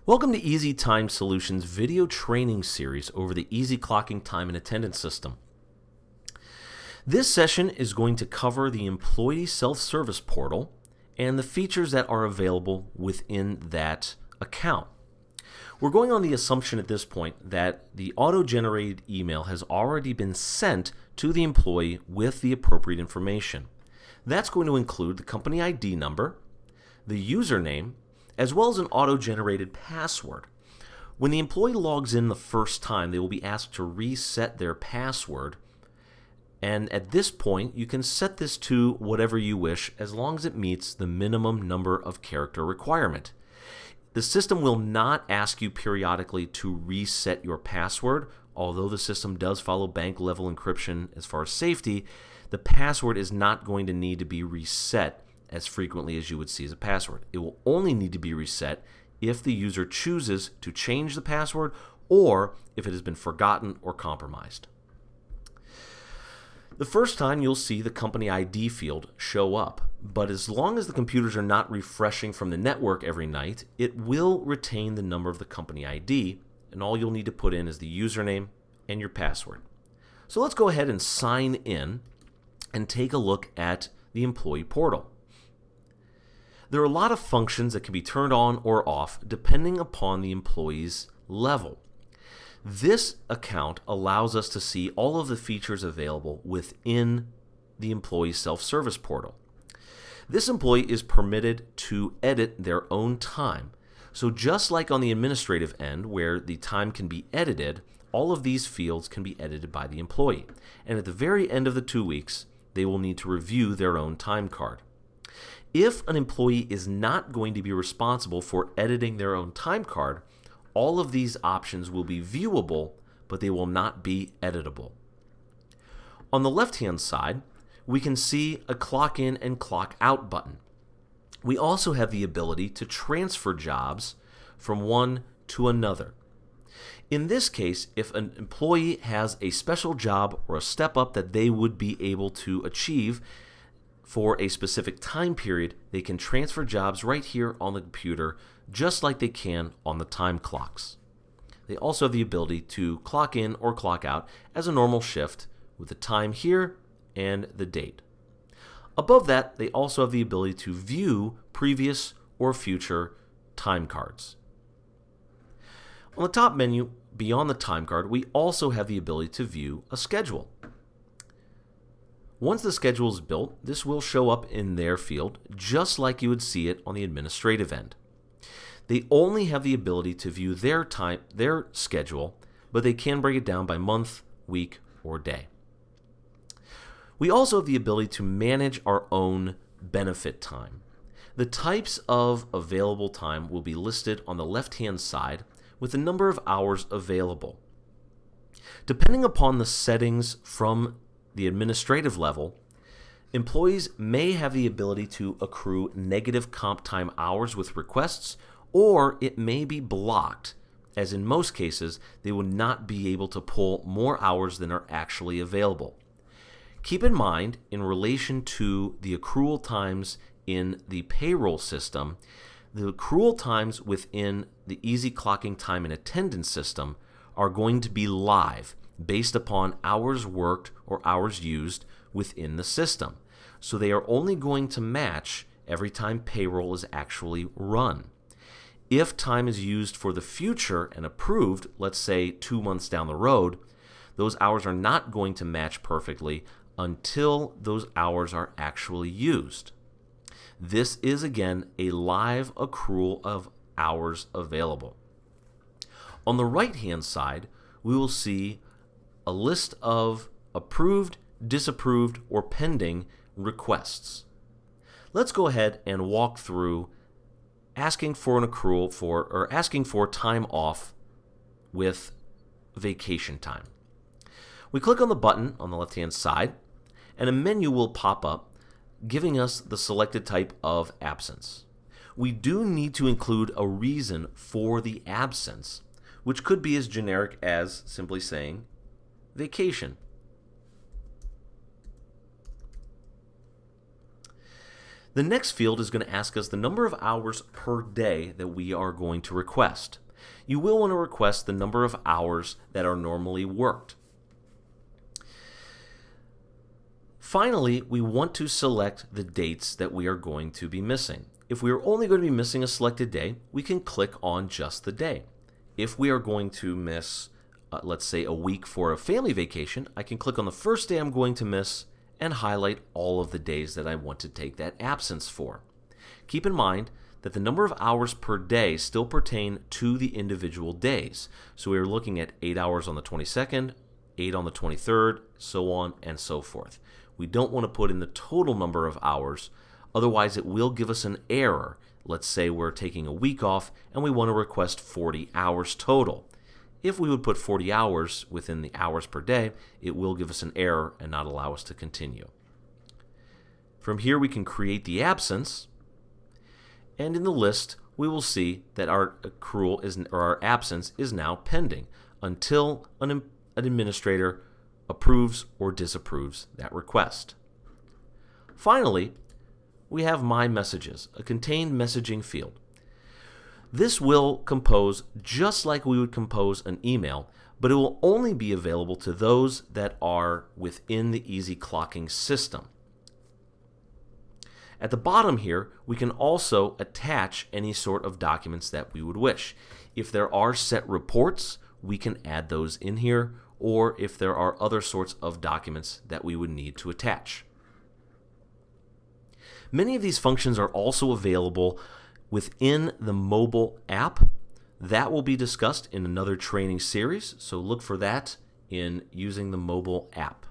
Welcome to Easy Time Solutions video training series over the Easy Clocking Time and Attendance System. This session is going to cover the employee self-service portal and the features that are available within that account. We're going on the assumption at this point that the auto-generated email has already been sent to the employee with the appropriate information. That's going to include the company ID number, the username, as well as an auto-generated password. When the employee logs in the first time, they will be asked to reset their password. And at this point, you can set this to whatever you wish as long as it meets the minimum number of character requirement. The system will not ask you periodically to reset your password. Although the system does follow bank level encryption as far as safety, the password is not going to need to be reset as frequently as you would see as a password. It will only need to be reset if the user chooses to change the password or if it has been forgotten or compromised. The first time you'll see the company ID field show up, but as long as the computers are not refreshing from the network every night, it will retain the number of the company ID, and all you'll need to put in is the username and your password. So let's go ahead and sign in and take a look at the employee portal. There are a lot of functions that can be turned on or off depending upon the employee's level. This account allows us to see all of the features available within the employee self-service portal. This employee is permitted to edit their own time. So just like on the administrative end where the time can be edited, all of these fields can be edited by the employee. And at the very end of the 2 weeks, they will need to review their own time card. If an employee is not going to be responsible for editing their own time card, all of these options will be viewable, but they will not be editable. On the left-hand side, we can see a clock in and clock out button. We also have the ability to transfer jobs from one to another. In this case, if an employee has a special job or a step up that they would be able to achieve for a specific time period, they can transfer jobs right here on the computer, just like they can on the time clocks. They also have the ability to clock in or clock out as a normal shift with the time here and the date. Above that, they also have the ability to view previous or future time cards. On the top menu, beyond the time card, we also have the ability to view a schedule. Once the schedule is built, this will show up in their field just like you would see it on the administrative end. They only have the ability to view their schedule, but they can break it down by month, week, or day. We also have the ability to manage our own benefit time. The types of available time will be listed on the left-hand side with the number of hours available. Depending upon the settings from the administrative level, employees may have the ability to accrue negative comp time hours with requests, or it may be blocked, as in most cases, they will not be able to pull more hours than are actually available. Keep in mind, in relation to the accrual times in the payroll system, the accrual times within the Easy Clocking Time and Attendance system are going to be live, based upon hours worked or hours used within the system. So they are only going to match every time payroll is actually run. If time is used for the future and approved, let's say 2 months down the road, those hours are not going to match perfectly until those hours are actually used. This is again a live accrual of hours available. On the right-hand side, we will see a list of approved, disapproved, or pending requests. Let's go ahead and walk through asking for an accrual or asking for time off with vacation time. We click on the button on the left-hand side, and a menu will pop up giving us the selected type of absence. We do need to include a reason for the absence, which could be as generic as simply saying vacation. The next field is going to ask us the number of hours per day that we are going to request. You will want to request the number of hours that are normally worked. Finally, we want to select the dates that we are going to be missing. If we are only going to be missing a selected day, we can click on just the day. If we are going to miss, let's say, a week for a family vacation, I can click on the first day I'm going to miss and highlight all of the days that I want to take that absence for. Keep in mind that the number of hours per day still pertain to the individual days. So we are looking at 8 hours on the 22nd, 8 on the 23rd, so on and so forth. We don't want to put in the total number of hours, otherwise it will give us an error. Let's say we're taking a week off and we want to request 40 hours total. If we would put 40 hours within the hours per day, it will give us an error and not allow us to continue. From here we can create the absence, and in the list we will see that our our absence is now pending until an administrator approves or disapproves that request. Finally, we have My Messages, a contained messaging field. This will compose just like we would compose an email, but it will only be available to those that are within the Easy Clocking system. At the bottom here, we can also attach any sort of documents that we would wish. If there are set reports, we can add those in here, or if there are other sorts of documents that we would need to attach. Many of these functions are also available within the mobile app. That will be discussed in another training series, so look for that in using the mobile app.